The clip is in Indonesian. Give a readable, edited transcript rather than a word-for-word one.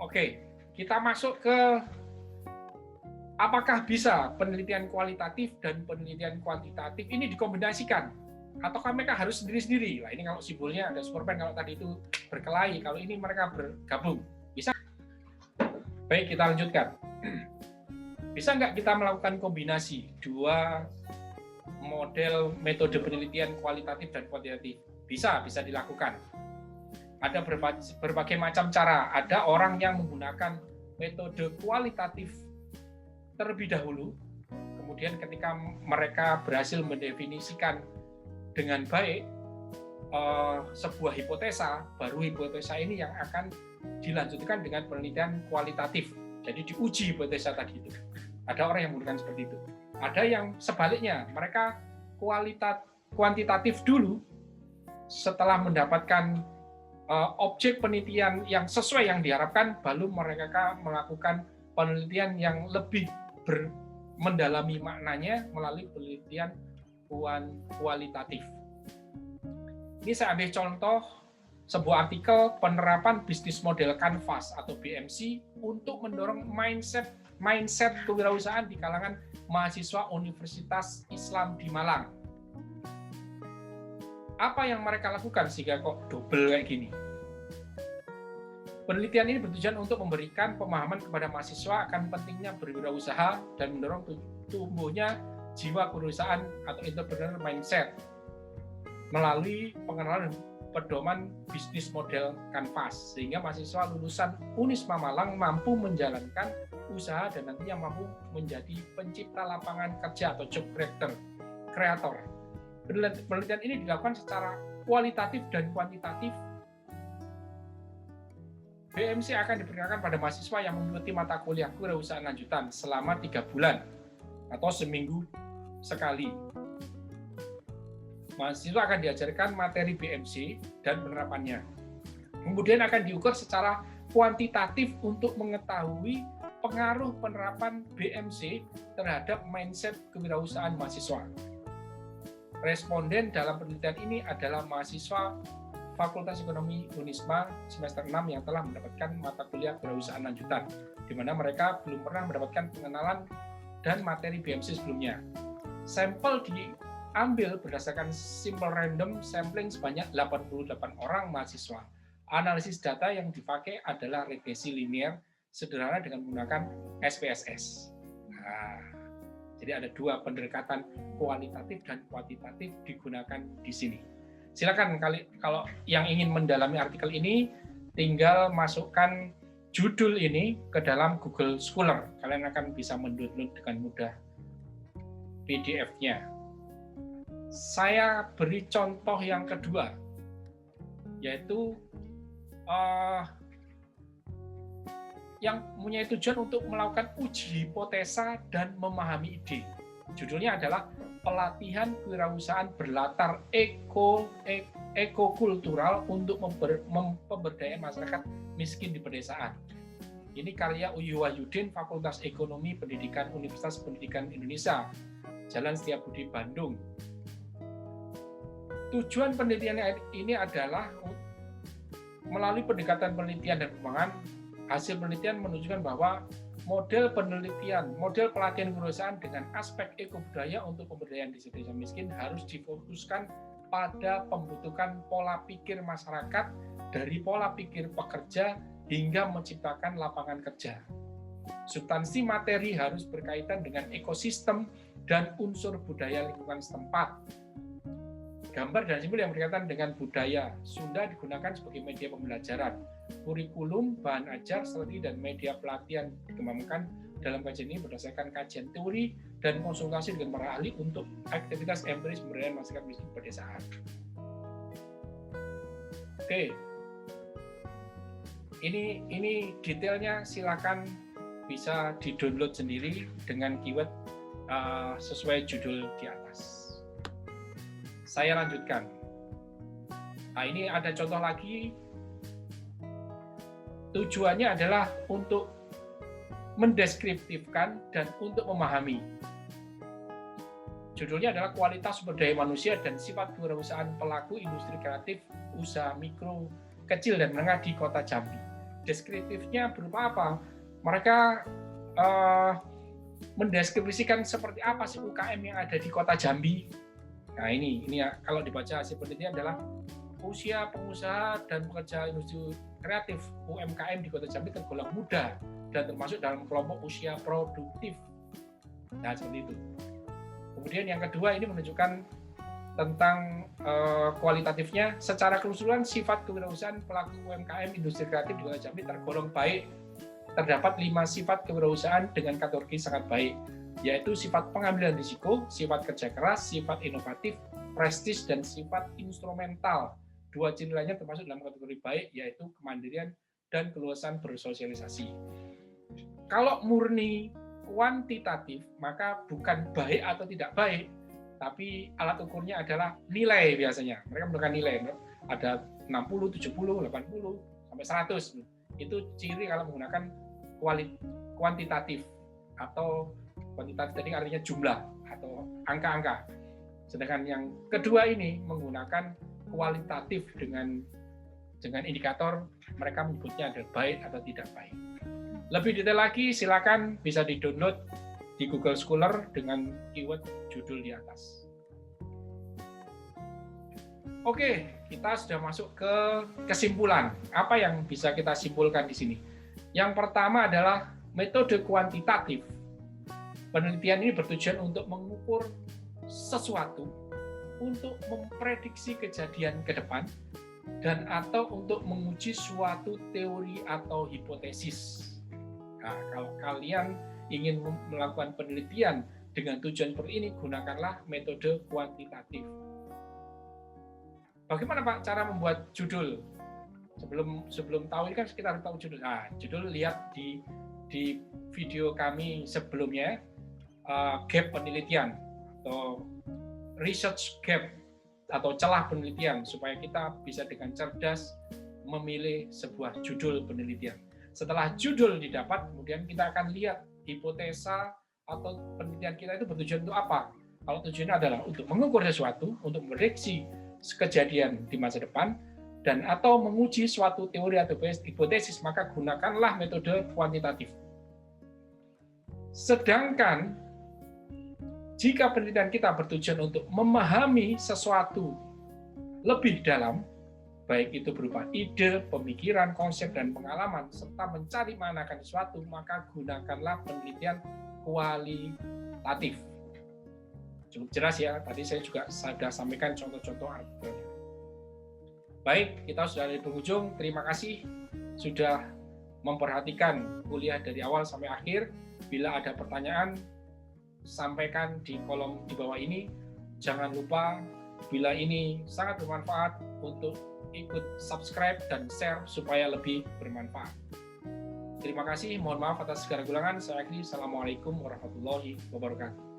Oke, kita masuk ke apakah bisa penelitian kualitatif dan penelitian kuantitatif ini dikombinasikan? Ataukah mereka harus sendiri-sendiri? Nah, ini kalau simbolnya ada Superman, kalau tadi itu berkelahi, kalau ini mereka bergabung. Bisa? Baik, kita lanjutkan. Bisa nggak kita melakukan kombinasi dua model metode penelitian kualitatif dan kuantitatif? Bisa dilakukan. Ada berbagai macam cara. Ada orang yang menggunakan metode kualitatif terlebih dahulu, kemudian ketika mereka berhasil mendefinisikan dengan baik sebuah hipotesa, baru hipotesa ini yang akan dilanjutkan dengan penelitian kualitatif. Jadi diuji hipotesa tadi itu. Ada orang yang menggunakan seperti itu. Ada yang sebaliknya, mereka kuantitatif dulu, setelah mendapatkan objek penelitian yang sesuai yang diharapkan, baru mereka melakukan penelitian yang lebih mendalami maknanya melalui penelitian kualitatif. Ini saya ambil contoh sebuah artikel penerapan bisnis model Canvas atau BMC untuk mendorong mindset kewirausahaan di kalangan mahasiswa Universitas Islam di Malang. Apa yang mereka lakukan sehingga kok double kayak gini? Penelitian ini bertujuan untuk memberikan pemahaman kepada mahasiswa akan pentingnya berwirausaha dan mendorong tumbuhnya jiwa kewirausahaan atau entrepreneur mindset melalui pengenalan pedoman bisnis model Canvas, sehingga mahasiswa lulusan Unisma Malang mampu menjalankan usaha dan nantinya mampu menjadi pencipta lapangan kerja atau job creator. Penelitian ini dilakukan secara kualitatif dan kuantitatif. BMC akan diperkenalkan pada mahasiswa yang mengikuti mata kuliah kewirausahaan lanjutan selama 3 bulan atau seminggu sekali. Mahasiswa akan diajarkan materi BMC dan penerapannya. Kemudian akan diukur secara kuantitatif untuk mengetahui pengaruh penerapan BMC terhadap mindset kewirausahaan mahasiswa. Responden dalam penelitian ini adalah mahasiswa Fakultas Ekonomi Unisma semester 6 yang telah mendapatkan mata kuliah kewirausahaan lanjutan, di mana mereka belum pernah mendapatkan pengenalan dan materi BMC sebelumnya. Sampel diambil berdasarkan simple random sampling sebanyak 88 orang mahasiswa. Analisis data yang dipakai adalah regresi linear sederhana dengan menggunakan SPSS. Nah, jadi ada dua pendekatan kualitatif dan kuantitatif digunakan di sini. Silakan kalau yang ingin mendalami artikel ini, tinggal masukkan judul ini ke dalam Google Scholar. Kalian akan bisa mendownload dengan mudah PDF-nya. Saya beri contoh yang kedua, yaitu yang mempunyai tujuan untuk melakukan uji hipotesa dan memahami ide. Judulnya adalah pelatihan kewirausahaan berlatar ekokultural untuk pemberdayaan masyarakat miskin di pedesaan. Ini karya Uyuh Wahyudin, Fakultas Ekonomi Pendidikan Universitas Pendidikan Indonesia, Jalan Setiabudi, Bandung. Tujuan penelitian ini adalah melalui pendekatan penelitian dan pengembangan, hasil penelitian menunjukkan bahwa model pelatihan kewirausahaan dengan aspek ekobudaya untuk pemberdayaan desa miskin harus difokuskan pada pembentukan pola pikir masyarakat dari pola pikir pekerja hingga menciptakan lapangan kerja. Substansi materi harus berkaitan dengan ekosistem dan unsur budaya lingkungan setempat. Gambar dan simbol yang berkaitan dengan budaya Sunda digunakan sebagai media pembelajaran. Kurikulum, bahan ajar, strategi, dan media pelatihan dikembangkan dalam kajian ini berdasarkan kajian teori dan konsultasi dengan para ahli untuk aktivitas empiris pemberdayaan masyarakat miskin pedesaan. Oke, ini detailnya silakan bisa di-download sendiri dengan keyword sesuai judul di atas. Saya lanjutkan. Nah, ini ada contoh lagi. Tujuannya adalah untuk mendeskriptifkan dan untuk memahami. Judulnya adalah kualitas sumber daya manusia dan sifat kewirausahaan pelaku industri kreatif usaha mikro, kecil dan menengah di Kota Jambi. deskriptifnya berupa apa? Mereka mendeskripsikan seperti apa sih UKM yang ada di Kota Jambi. Nah ini ya, kalau dibaca hasil penelitian adalah usia pengusaha dan pekerja industri kreatif UMKM di Kota Jambi tergolong muda dan termasuk dalam kelompok usia produktif. Nah seperti itu. Kemudian yang kedua ini menunjukkan tentang kualitatifnya. Secara keseluruhan sifat kewirausahaan pelaku UMKM industri kreatif di Kota Jambi tergolong baik. Terdapat 5 sifat kewirausahaan dengan kategori sangat baik, yaitu sifat pengambilan risiko, sifat kerja keras, sifat inovatif, prestis, dan sifat instrumental. 2 ciri lainnya termasuk dalam kategori baik, yaitu kemandirian dan keluasan bersosialisasi. Kalau murni kuantitatif, maka bukan baik atau tidak baik, tapi alat ukurnya adalah nilai biasanya. Mereka menggunakan nilai, ada 60, 70, 80, sampai 100. Itu ciri kalau menggunakan kuantitatif atau kuantitatif tadi artinya jumlah atau angka-angka. Sedangkan yang kedua ini menggunakan kualitatif dengan indikator mereka menyebutnya ada baik atau tidak baik. Lebih detail lagi silakan bisa di-download di Google Scholar dengan keyword judul di atas. Oke, kita sudah masuk ke kesimpulan. Apa yang bisa kita simpulkan di sini? Yang pertama adalah metode kuantitatif. Penelitian ini bertujuan untuk mengukur sesuatu, untuk memprediksi kejadian ke depan, dan atau untuk menguji suatu teori atau hipotesis. Nah, kalau kalian ingin melakukan penelitian dengan tujuan seperti ini, gunakanlah metode kuantitatif. Bagaimana Pak cara membuat judul? Sebelum tahu ini kan kita harus tahu judul. Nah, judul lihat di video kami sebelumnya, gap penelitian atau research gap atau celah penelitian, supaya kita bisa dengan cerdas memilih sebuah judul penelitian. Setelah judul didapat, kemudian kita akan lihat hipotesa atau penelitian kita itu bertujuan untuk apa. Kalau tujuannya adalah untuk mengukur sesuatu, untuk memprediksi kejadian di masa depan, dan atau menguji suatu teori atau hipotesis, maka gunakanlah metode kuantitatif. Sedangkan jika penelitian kita bertujuan untuk memahami sesuatu lebih dalam, baik itu berupa ide, pemikiran, konsep, dan pengalaman, serta mencari makna akan sesuatu, maka gunakanlah penelitian kualitatif. Cukup jelas ya, tadi saya juga sudah sampaikan contoh-contoh artikelnya. Baik, kita sudah di penghujung. Terima kasih sudah memperhatikan kuliah dari awal sampai akhir. Bila ada pertanyaan, sampaikan di kolom di bawah ini. Jangan lupa, bila ini sangat bermanfaat, untuk ikut subscribe dan share supaya lebih bermanfaat. Terima kasih, mohon maaf atas segala kekurangan. Saya akhiri, Assalamualaikum warahmatullahi wabarakatuh.